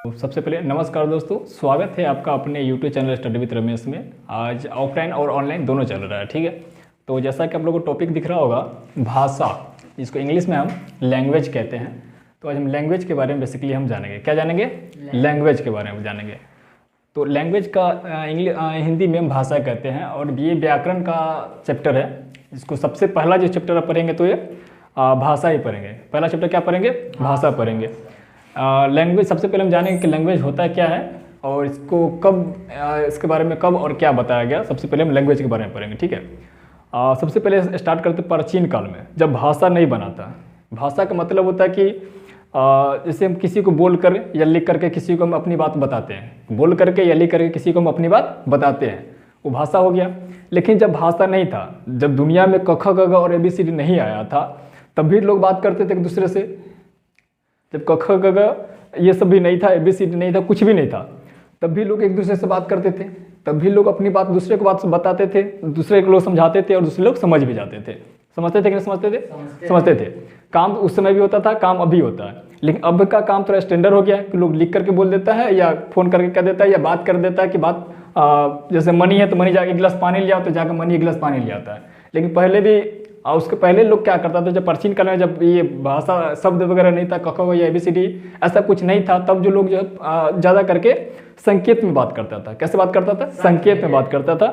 तो सबसे पहले नमस्कार दोस्तों, स्वागत है आपका अपने YouTube channel study with Ramesh में। आज ऑफलाइन और ऑनलाइन दोनों चल रहा है, ठीक है। तो जैसा कि आप लोगों को टॉपिक दिख रहा होगा, भाषा, जिसको इंग्लिश में हम लैंग्वेज कहते हैं। तो आज हम लैंग्वेज के बारे में बेसिकली हम जानेंगे। क्या जानेंगे? लैंग्वेज के बारे में जानेंगे। तो लैंग्वेज का हिंदी में हम भाषा कहते हैं और ये व्याकरण का चैप्टर है। इसको सबसे पहला जो चैप्टर आप पढ़ेंगे तो ये भाषा ही पढ़ेंगे। पहला चैप्टर क्या पढ़ेंगे? भाषा पढ़ेंगे। लैंग्वेज सबसे पहले हम जानेंगे कि लैंग्वेज होता क्या है और इसको कब, इसके बारे में कब और क्या बताया गया। सबसे पहले हम लैंग्वेज के बारे में पढ़ेंगे, ठीक है। सबसे पहले स्टार्ट करते प्राचीन काल में, जब भाषा नहीं बना था। भाषा का मतलब होता है कि जैसे हम किसी को बोल कर या लिख करके किसी को हम अपनी बात बताते हैं। बोल करके या लिख करके किसी को हम अपनी बात बताते हैं, वो भाषा हो गया। लेकिन जब भाषा नहीं था, जब दुनिया में क ख ग घ और ABCD नहीं आया था, तब भी लोग बात करते थे एक दूसरे से। जब क ख ग घ ये सब भी नहीं था, ABCD नहीं था, कुछ भी नहीं था, तब भी लोग एक दूसरे से बात करते थे। तब भी लोग अपनी बात दूसरे को बात बताते थे, दूसरे को लोग समझाते थे और दूसरे लोग समझ भी जाते थे। समझते थे कि नहीं समझते थे? समझते थे। काम उस समय भी होता था, काम अभी होता है। लेकिन अब का काम थोड़ा स्टैंडर्ड हो गया है कि लोग लिख करके बोल देता है या फ़ोन करके कह देता है या बात कर देता है कि बात जैसे मनी है तो मनी जाके एक गिलास पानी ले आओ, तो जाकर मनी एक गिलास पानी ले आता है। लेकिन पहले भी उसके पहले लोग क्या करता था, जब प्राचीन काल में जब ये भाषा शब्द वगैरह नहीं था, क ख या ABCD ऐसा कुछ नहीं था, तब जो लोग जो ज़्यादा करके संकेत में बात करता था। कैसे बात करता था? संकेत में बात करता था।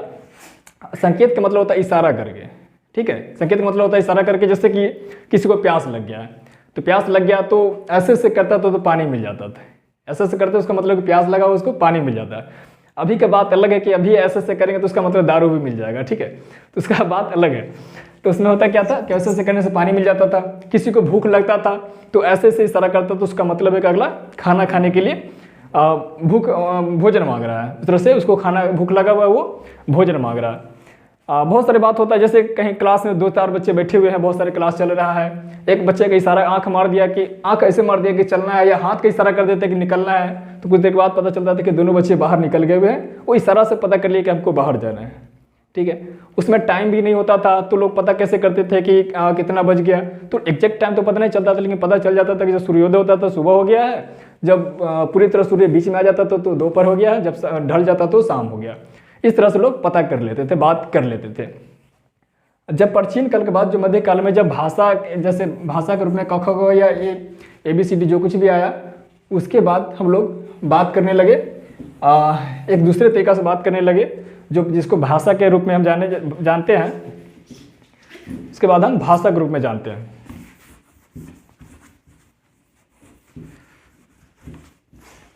संकेत का मतलब होता है इशारा करके, ठीक है। संकेत का मतलब होता है इशारा करके। जैसे कि किसी को प्यास लग गया है, तो प्यास लग गया तो ऐसे से करता तो पानी मिल जाता था। ऐसे से करते उसका मतलब कि प्यास लगा उसको पानी मिल जाता है। अभी का बात अलग है कि अभी ऐसे से करेंगे तो उसका मतलब दारू भी मिल जाएगा, ठीक है। तो उसका बात अलग है। तो उसमें होता क्या था कि ऐसे से करने से पानी मिल जाता था। किसी को भूख लगता था तो ऐसे से इशारा करता तो उसका मतलब है कि अगला खाना खाने के लिए भोजन मांग रहा है। इस तरह से उसको खाना भूख लगा हुआ है, वो भोजन मांग रहा है। बहुत सारी बात होता है, जैसे कहीं क्लास में 2-4 बच्चे बैठे हुए हैं, बहुत सारे क्लास चल रहा है। एक बच्चे का इशारा आंख मार दिया कि आंख ऐसे मार दिया कि चलना है, या हाथ का इशारा कर देते कि निकलना है। तो कुछ देर बाद पता चलता था कि दोनों बच्चे बाहर निकल गए हुए हैं। वो इशारा से पता कर लिया कि हमको बाहर जाना है, ठीक है। उसमें टाइम भी नहीं होता था, तो लोग पता कैसे करते थे कि कितना बज गया। तो एग्जैक्ट टाइम तो पता नहीं चलता था, लेकिन पता चल जाता था कि जब सूर्योदय होता था सुबह हो गया है, जब पूरी तरह सूर्य बीच में आ जाता था तो दोपहर हो गया है, जब ढल जाता तो शाम हो गया। इस तरह से लोग पता कर लेते थे, बात कर लेते थे। जब प्राचीन काल के बाद जो मध्य काल में जब भाषा, जैसे भाषा के रूप में क ख ग या ABCD जो कुछ भी आया, उसके बाद हम लोग बात करने लगे, एक दूसरे तरीका से बात करने लगे, जो जिसको भाषा के रूप में हम जानते हैं। उसके बाद हम भाषा के रूप में जानते हैं।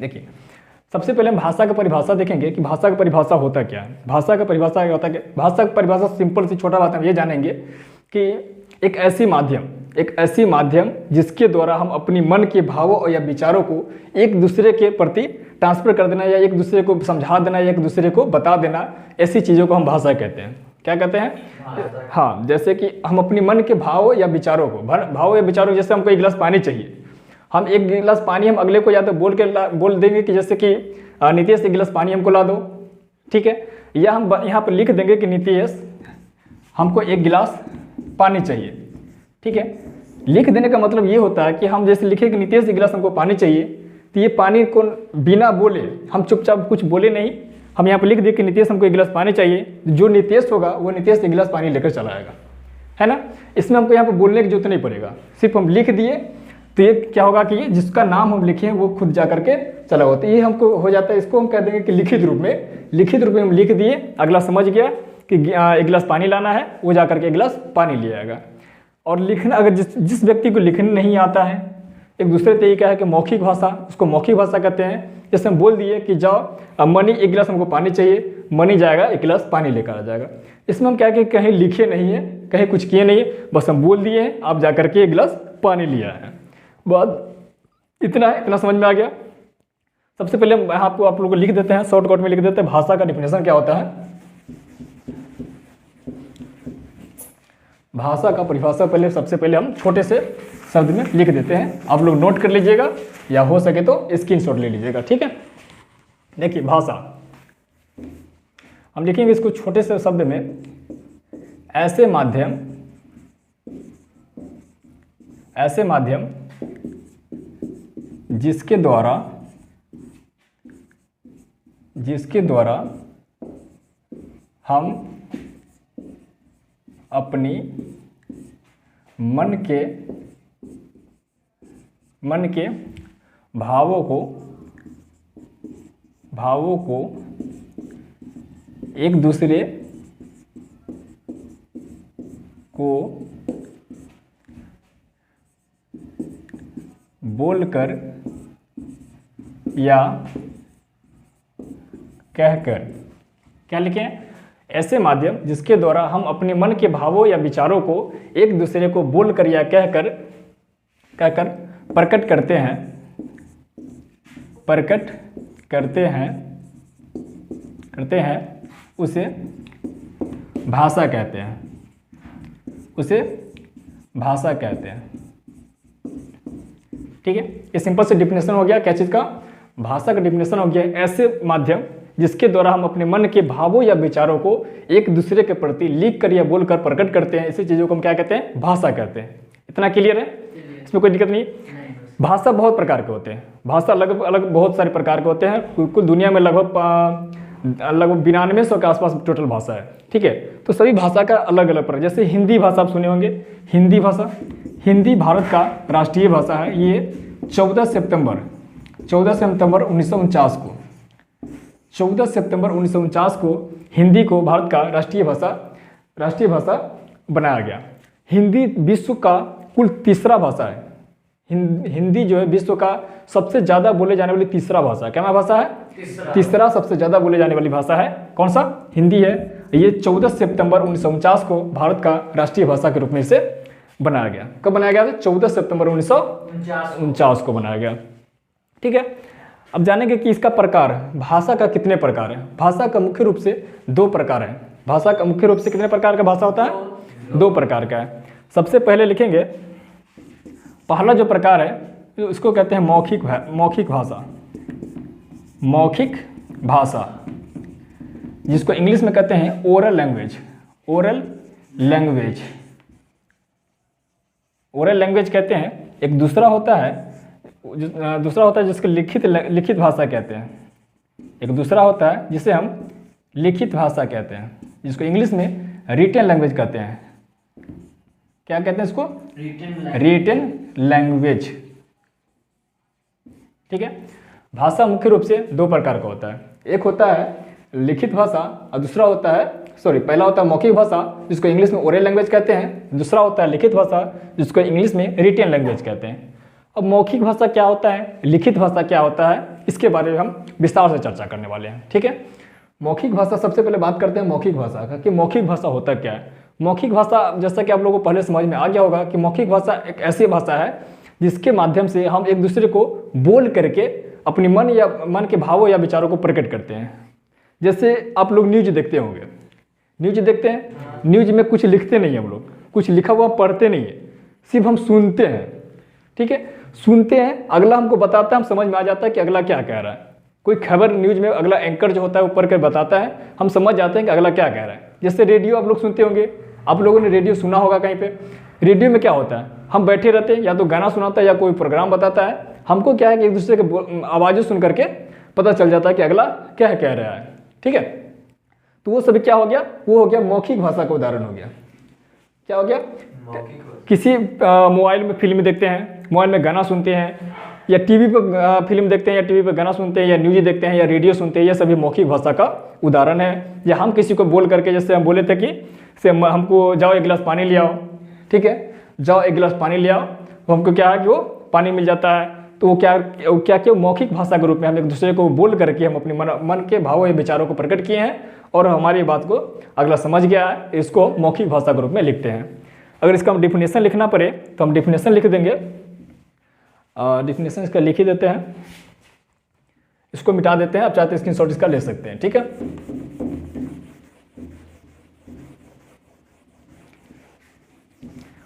देखिए, सबसे पहले हम भाषा का परिभाषा देखेंगे कि भाषा का परिभाषा होता क्या है। भाषा का परिभाषा क्या होता है? भाषा की परिभाषा सिंपल सी छोटा बात हम ये जानेंगे कि एक ऐसी माध्यम जिसके द्वारा हम अपनी मन के भावों या विचारों को एक दूसरे के प्रति ट्रांसफर कर देना, या एक दूसरे को समझा देना, या एक दूसरे को बता देना, ऐसी चीज़ों को हम भाषा कहते हैं। क्या कहते हैं? हाँ, जैसे कि हम अपनी मन के भाव या विचारों को, भाव या विचारों, जैसे हमको एक गिलास पानी चाहिए, हम एक गिलास पानी हम अगले को या तो बोल देंगे कि जैसे कि नितेश एक गिलास पानी हमको ला दो, ठीक है। या हम यहाँ पर लिख देंगे कि नितेश हमको एक गिलास पानी चाहिए, ठीक है। लिख देने का मतलब ये होता है कि हम जैसे लिखे कि नितेश एक गिलास हमको पानी चाहिए, तो ये पानी को बिना बोले, हम चुपचाप कुछ बोले नहीं, हम यहाँ पर लिख दिए कि नितेश हमको एक गिलास पानी चाहिए। जो नितेश होगा वो नितेश एक गिलास पानी लेकर चला आएगा, है ना। इसमें हमको यहाँ पर बोलने की जरूरत नहीं पड़ेगा, सिर्फ हम लिख दिए तो ये क्या होगा कि ये जिसका नाम हम लिखे हैं वो खुद जा करके चला होता है। ये हमको हो जाता है, इसको हम कह देंगे कि लिखित रूप में हम लिख दिए, अगला समझ गया कि एक गिलास पानी लाना है, वो जा करके एक गिलास पानी ले आएगा। और लिखना, अगर जिस व्यक्ति को लिखना नहीं आता है, एक दूसरे तरीका है कि मौखिक भाषा, उसको मौखिक भाषा कहते हैं। जैसे हम बोल दिए कि जाओ मनी एक गिलास हमको पानी चाहिए, मनी जाएगा एक गिलास पानी लेकर आ जाएगा। इसमें हम क्या कि कहीं लिखे नहीं है, कहीं कुछ किए नहीं है, बस हम बोल दिए हैं, आप जा करके एक गिलास पानी लिया है। बात इतना समझ में आ गया। सबसे पहले हम यहाँ आप लोगों को लिख देते हैं, शॉर्टकट में लिख देते हैं भाषा का डिफिनेशन क्या होता है। भाषा का परिभाषा पहले सबसे पहले हम छोटे से शब्द में लिख देते हैं, आप लोग नोट कर लीजिएगा या हो सके तो स्क्रीनशॉट ले लीजिएगा, ठीक है। देखिए, भाषा हम लिखेंगे इसको छोटे से शब्द में, ऐसे माध्यम जिसके द्वारा जिसके द्वारा हम अपनी मन के भावों को एक दूसरे को बोलकर या कहकर, क्या लिखें, ऐसे माध्यम जिसके द्वारा हम अपने मन के भावों या विचारों को एक दूसरे को बोलकर या कहकर प्रकट करते हैं उसे भाषा कहते हैं। ठीक है, ये सिंपल से डिफिनेशन हो गया। क्या चीज़ का? भाषा का डिफिनेशन हो गया ऐसे माध्यम जिसके द्वारा हम अपने मन के भावों या विचारों को एक दूसरे के प्रति लिख कर या बोलकर प्रकट करते हैं। ऐसी चीज़ों को हम क्या कहते हैं? भाषा कहते हैं। इतना क्लियर है? इसमें कोई दिक्कत नहीं। भाषा बहुत प्रकार के होते हैं। भाषा अलग अलग बहुत सारे प्रकार के होते हैं। कुल दुनिया में लगभग 9200 के आसपास टोटल भाषा है। ठीक है, तो सभी भाषा का अलग अलग प्रकार। जैसे हिंदी भाषा आप सुने होंगे। हिंदी भारत का राष्ट्रीय भाषा है। ये 14 सितंबर 1949 को 14 सितंबर 1949 को हिंदी को भारत का राष्ट्रीय भाषा बनाया गया। हिंदी विश्व का कुल तीसरा भाषा है। हिंदी जो है विश्व का सबसे ज़्यादा बोले जाने वाली तीसरा भाषा है। क्या भाषा है? तीसरा सबसे ज़्यादा बोले जाने वाली भाषा है। कौन सा? हिंदी है। ये 14 सितंबर 1949 को भारत का राष्ट्रीय भाषा के रूप में इसे बनाया गया। कब बनाया गया था? 14 सितंबर 1949 को बनाया गया। ठीक है, अब जानेंगे कि इसका प्रकार, भाषा का कितने प्रकार है। भाषा का मुख्य रूप से 2 प्रकार है। भाषा का मुख्य रूप से कितने प्रकार का भाषा होता है? 2 प्रकार का है। सबसे पहले लिखेंगे, पहला जो प्रकार है उसको कहते हैं मौखिक भाषा, जिसको इंग्लिश में कहते हैं ओरल लैंग्वेज कहते हैं। एक दूसरा होता है जिसको लिखित भाषा कहते हैं। एक दूसरा होता है जिसे हम लिखित भाषा कहते हैं, जिसको इंग्लिश में रिटन लैंग्वेज कहते हैं। क्या कहते हैं इसको? Written language. ठीक है, भाषा मुख्य रूप से 2 प्रकार का होता है। एक होता है लिखित भाषा और दूसरा होता है पहला होता है मौखिक भाषा, जिसको इंग्लिश में ओरल लैंग्वेज कहते हैं। दूसरा होता है लिखित भाषा, जिसको इंग्लिश में रिटन लैंग्वेज कहते हैं। अब मौखिक भाषा क्या होता है, लिखित भाषा क्या होता है, इसके बारे में हम विस्तार से चर्चा करने वाले हैं। ठीक है, मौखिक भाषा, सबसे पहले बात करते हैं मौखिक भाषा का कि मौखिक भाषा होता क्या है। मौखिक भाषा, जैसा कि आप लोगों को पहले समझ में आ गया होगा कि मौखिक भाषा एक ऐसी भाषा है जिसके माध्यम से हम एक दूसरे को बोल करके अपनी मन के भावों या विचारों को प्रकट करते हैं। जैसे आप लोग न्यूज देखते होंगे, न्यूज में कुछ लिखते नहीं हम लोग, कुछ लिखा हुआ पढ़ते नहीं है, सिर्फ हम सुनते हैं। ठीक है, सुनते हैं, अगला हमको बताता है, हम समझ में आ जाता है कि अगला क्या कह रहा है। कोई खबर न्यूज में अगला एंकर जो होता है वो पढ़ कर बताता है, हम समझ जाते हैं कि अगला क्या कह रहा है। जैसे रेडियो आप लोग सुनते होंगे, आप लोगों ने रेडियो सुना होगा कहीं पे। रेडियो में क्या होता है, हम बैठे रहते हैं, या तो गाना सुनाता है या कोई प्रोग्राम बताता है। हमको क्या है कि एक दूसरे के आवाज़ें सुन करके पता चल जाता है कि अगला क्या कह रहा है। ठीक है, तो वो सभी क्या हो गया, वो हो गया मौखिक भाषा का उदाहरण हो गया। क्या हो गया? किसी मोबाइल में फिल्म देखते हैं, मोबाइल में गाना सुनते हैं, या टीवी पर फिल्म देखते हैं, या टीवी पर गाना सुनते हैं, या न्यूज देखते हैं, या रेडियो सुनते हैं, ये सभी मौखिक भाषा का उदाहरण है। या हम किसी को बोल करके, जैसे हम बोले थे कि हमको जाओ 1 गिलास पानी ले आओ। ठीक है, जाओ 1 गिलास पानी ले आओ, तो हमको क्या है कि वो पानी मिल जाता है। तो वो क्या मौखिक भाषा के रूप में हम एक दूसरे को बोल करके हम अपने मन के भावों या विचारों को प्रकट किए हैं और हमारी बात को अगला समझ गया है, इसको मौखिक भाषा के रूप में लिखते हैं। अगर इसका हम डिफिनेशन लिखना पड़े तो हम डिफिनेशन लिख देंगे। डिफिनेशन इसका लिख ही देते हैं, इसको मिटा देते हैं। आप चाहते हैं स्क्रीनशॉट इसका ले सकते हैं। ठीक है,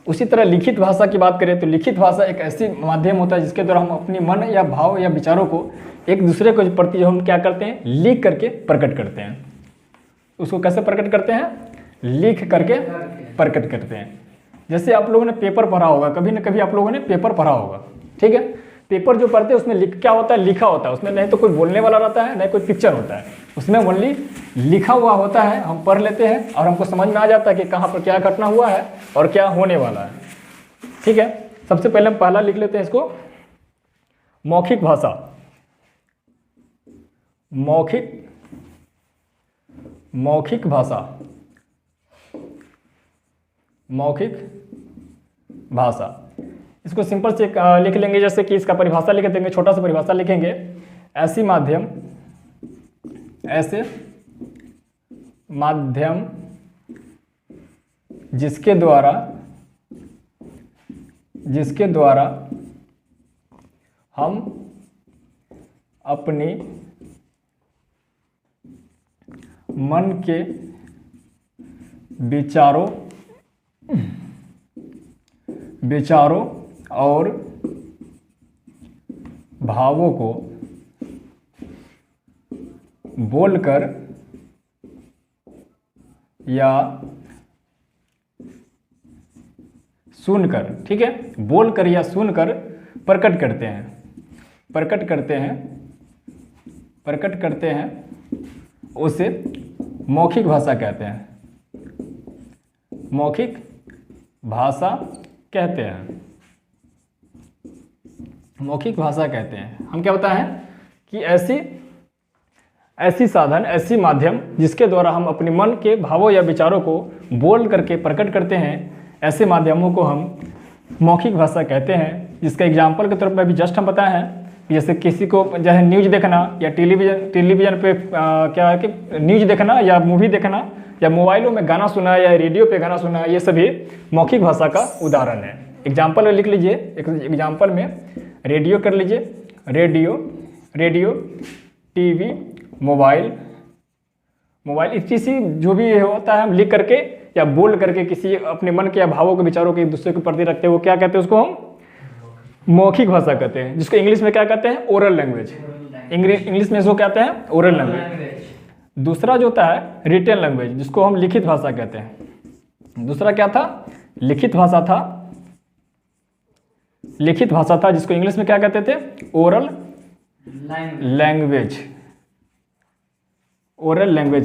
उसी तरह लिखित भाषा की बात करें तो लिखित भाषा एक ऐसी माध्यम होता है जिसके द्वारा हम अपनी मन या भाव या विचारों को एक दूसरे के प्रति जो हम क्या करते हैं, लिख करके प्रकट करते हैं। उसको कैसे प्रकट करते हैं? लिख करके प्रकट करते हैं। जैसे आप लोगों ने पेपर पढ़ा होगा, कभी ना कभी आप लोगों ने पेपर पढ़ा होगा। ठीक है, पेपर जो पढ़ते हैं उसमें क्या होता है, लिखा होता है, उसमें नहीं तो कोई बोलने वाला रहता है नहीं कोई पिक्चर होता है, उसमें ओनली लिखा हुआ होता है। हम पढ़ लेते हैं और हमको समझ में आ जाता है कि कहाँ पर क्या घटना हुआ है और क्या होने वाला है। ठीक है, सबसे पहले हम पहला लिख लेते हैं इसको, मौखिक भाषा। मौखिक भाषा, मौखिक भाषा। इसको सिंपल से लिख लेंगे, जैसे कि इसका परिभाषा लिख देंगे, छोटा सा परिभाषा लिखेंगे, ऐसे माध्यम जिसके द्वारा हम अपनी मन के विचारों और भावों को बोलकर या सुनकर, ठीक है, बोलकर या सुनकर प्रकट करते हैं, उसे मौखिक भाषा कहते हैं। मौखिक भाषा कहते हैं, मौखिक भाषा कहते हैं। हम क्या बताएं कि ऐसी साधन, ऐसी माध्यम जिसके द्वारा हम अपने मन के भावों या विचारों को बोल करके प्रकट करते हैं, ऐसे माध्यमों को हम मौखिक भाषा कहते हैं। जिसका एग्जाम्पल के तौर पर अभी जस्ट हम बताए हैं, जैसे किसी को जैसे न्यूज़ देखना या टेलीविज़न पे क्या है कि न्यूज़ देखना या मूवी देखना या मोबाइलों में गाना सुना या रेडियो पे गाना सुना, ये सभी मौखिक भाषा का उदाहरण है। एग्जाम्पल में लिख लीजिए, एग्जाम्पल में रेडियो कर लीजिए, रेडियो, टीवी, मोबाइल, किसी जो भी होता है हम लिख करके या बोल करके किसी अपने मन के या भावों के विचारों के एक दूसरे के प्रति रखते हैं, वो क्या कहते हैं, उसको हम मौखिक भाषा कहते हैं। जिसको इंग्लिश में क्या कहते हैं, ओरल लैंग्वेज। इंग्लिश में इसको कहते हैं ओरल लैंग्वेज। दूसरा जो होता है रिटन लैंग्वेज, जिसको हम लिखित भाषा कहते हैं। दूसरा क्या था, लिखित भाषा था, जिसको इंग्लिश में क्या कहते थे, ओरल लैंग्वेज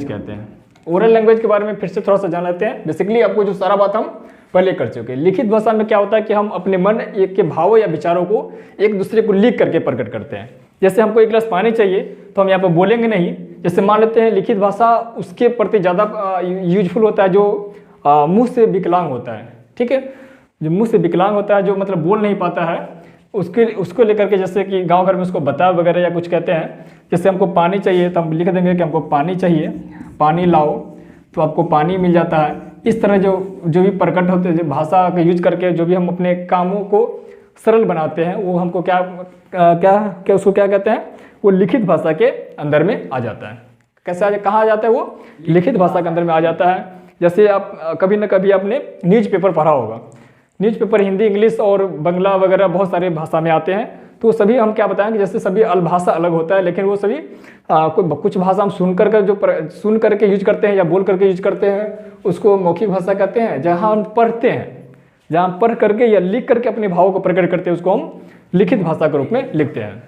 कहते हैं। ओरल लैंग्वेज के बारे में फिर से थोड़ा सा जान लेते हैं। बेसिकली आपको जो सारा बात हम पहले कर चुके हैं। लिखित भाषा में क्या होता है कि हम अपने मन के भावों या विचारों को एक दूसरे को लिख करके प्रकट करते हैं। जैसे हमको एक गिलास पानी चाहिए तो हम यहाँ पर बोलेंगे नहीं। जैसे मान लेते हैं लिखित भाषा उसके प्रति ज़्यादा यूजफुल होता है जो मुंह से विकलांग होता है, ठीक है, जो मुंह से विकलांग होता है, जो मतलब बोल नहीं पाता है, उसको लेकर के, जैसे कि गांव घर में उसको बता वगैरह या कुछ कहते हैं। जैसे हमको पानी चाहिए तो हम लिख देंगे कि हमको पानी चाहिए, पानी लाओ, तो आपको पानी मिल जाता है। इस तरह जो भी प्रकट होते हैं, जो भाषा का यूज करके जो भी हम अपने कामों को सरल बनाते हैं, वो हमको क्या उसको क्या कहते हैं, वो लिखित भाषा के अंदर में आ जाता है। कैसे कहाँ आ जाता है, वो लिखित भाषा के अंदर में आ जाता है। जैसे आप कभी ना कभी आपने न्यूज़पेपर पढ़ा होगा, न्यूज़पेपर हिंदी, इंग्लिश और बंगला वगैरह बहुत सारे भाषा में आते हैं। तो सभी हम क्या बताएंगे, जैसे सभी भाषा अलग होता है, लेकिन वो सभी कुछ भाषा हम सुन करके यूज करते हैं या बोल करके यूज करते हैं, उसको मौखिक भाषा कहते हैं। जहाँ हम पढ़ते हैं, जहाँ पढ़ करके या लिख करके अपने भावों को प्रकट करते हैं, उसको हम लिखित भाषा के रूप में लिखते हैं।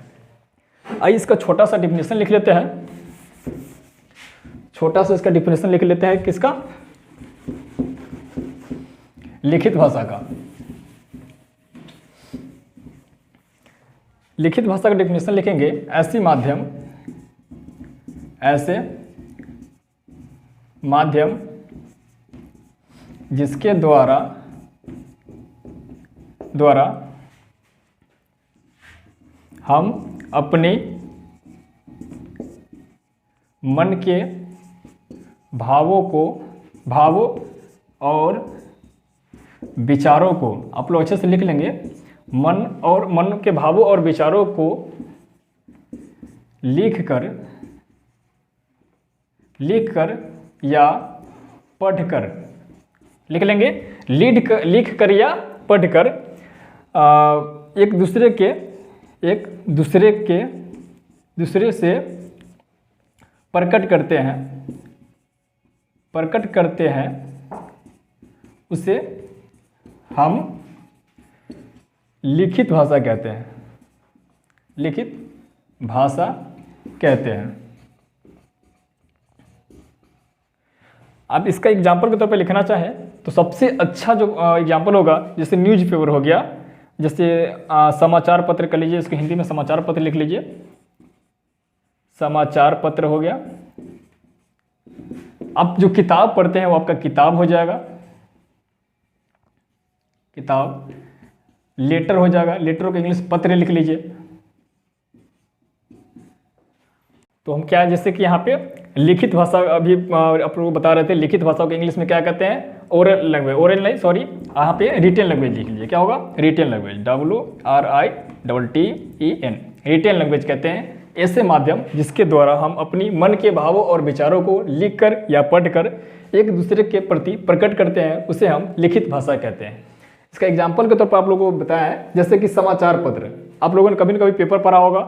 आइए इसका छोटा सा डिफिनेशन लिख लेते हैं, छोटा सा इसका डिफिनेशन लिख लेते हैं, किसका, लिखित भाषा का। लिखित भाषा का डिफिनेशन लिखेंगे, ऐसे माध्यम जिसके द्वारा हम अपने मन के भावों और विचारों को, आप लोग अच्छे से लिख लेंगे, मन के भावों और विचारों को लिख कर या पढ़कर, लिख लेंगे, लिख कर या पढ़कर एक दूसरे से प्रकट करते हैं, उसे हम लिखित भाषा कहते हैं। लिखित भाषा कहते हैं। आप इसका एग्जाम्पल के तौर पे लिखना चाहें तो सबसे अच्छा जो एग्जाम्पल होगा, जैसे न्यूज़पेपर हो गया, जैसे समाचार पत्र कर लीजिए, इसको हिंदी में समाचार पत्र लिख लीजिए, समाचार पत्र हो गया। आप जो किताब पढ़ते हैं वो आपका किताब हो जाएगा, किताब। लेटर हो जाएगा, लेटर को इंग्लिश पत्र लिख लीजिए। तो हम क्या, जैसे कि यहाँ पे लिखित भाषा, अभी आप लोगों को बता रहे थे, लिखित भाषा को इंग्लिश में क्या कहते हैं, ओरल लैंग्वेज, ओरल नहीं सॉरी, यहाँ पे रिटेन लैंग्वेज लिख लीजिए। क्या होगा, written language, WRITTEN, written language कहते हैं ऐसे माध्यम जिसके द्वारा हम अपनी मन के भावों और विचारों को लिखकर या पढ़कर एक दूसरे के प्रति प्रकट करते हैं, उसे हम लिखित भाषा कहते हैं। इसका एग्जाम्पल के तौर पर आप लोगों को बताया है, जैसे कि समाचार पत्र, आप लोगों ने कभी न कभी पेपर पढ़ा होगा,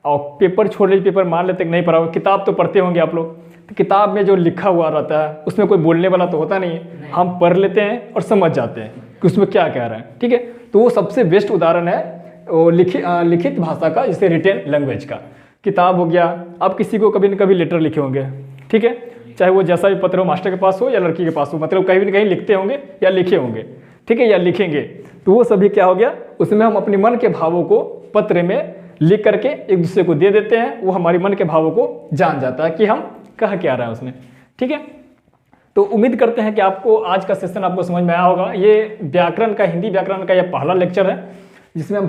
और पेपर छोड़ लीजिए, पेपर मान लेते कि नहीं पढ़ा होगा, किताब तो पढ़ते होंगे आप लोग। तो किताब में जो लिखा हुआ रहता है उसमें कोई बोलने वाला तो होता नहीं है, हम पढ़ लेते हैं और समझ जाते हैं कि उसमें क्या कह रहा है, ठीक है। तो वो सबसे बेस्ट उदाहरण है वो लिखित भाषा का, जैसे रिटेन लैंग्वेज का। किताब हो गया, आप किसी को कभी न कभी लेटर लिखे होंगे, ठीक है, चाहे वो जैसा भी पत्र हो, मास्टर के पास हो या लड़की के पास हो, मतलब कहीं न कहीं लिखते होंगे या लिखे होंगे, ठीक है, या लिखेंगे। तो वो सभी क्या हो गया, उसमें हम अपने मन के भावों को पत्र में लिख करके एक दूसरे को दे देते हैं, वो हमारे मन के भावों को जान जाता है कि हम कह क्या रहे हैं उसमें, ठीक है। तो उम्मीद करते हैं कि आपको आज का सेशन आपको समझ में आया होगा। ये व्याकरण का, हिंदी व्याकरण का यह पहला लेक्चर है, जिसमें हम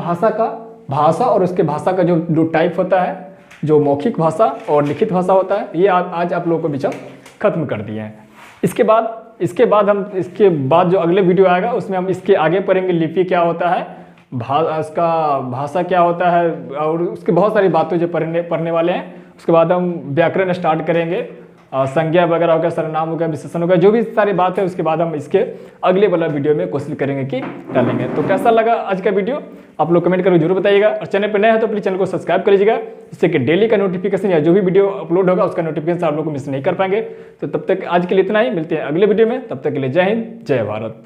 भाषा और उसके भाषा का जो टाइप होता है, जो मौखिक भाषा और लिखित भाषा होता है, ये आज आप लोगों को बीच खत्म कर दिए हैं। इसके बाद जो अगले वीडियो आएगा उसमें हम इसके आगे पढ़ेंगे लिपि क्या होता है, इसका भाषा क्या होता है, और उसके बहुत सारी बातें जो पढ़ने वाले हैं। उसके बाद हम व्याकरण स्टार्ट करेंगे, संज्ञा वगैरह हो गया, सर्वनाम हो गया, विशेषण हो गया, जो भी सारी बात है उसके बाद हम इसके अगले वाला वीडियो में कोशिश करेंगे कि डालेंगे। तो कैसा लगा आज का वीडियो आप लोग कमेंट करके जरूर बताइएगा, और चैनल पर नए हैं तो प्लीज़ चैनल को सब्सक्राइब कर लीजिएगा, जिससे कि डेली का नोटिफिकेशन या जो भी वीडियो अपलोड होगा उसका नोटिफिकेशन आप लोग को मिस नहीं कर पाएंगे। तो तब तक आज के लिए इतना ही, मिलते हैं अगले वीडियो में, तब तक के लिए जय हिंद, जय भारत।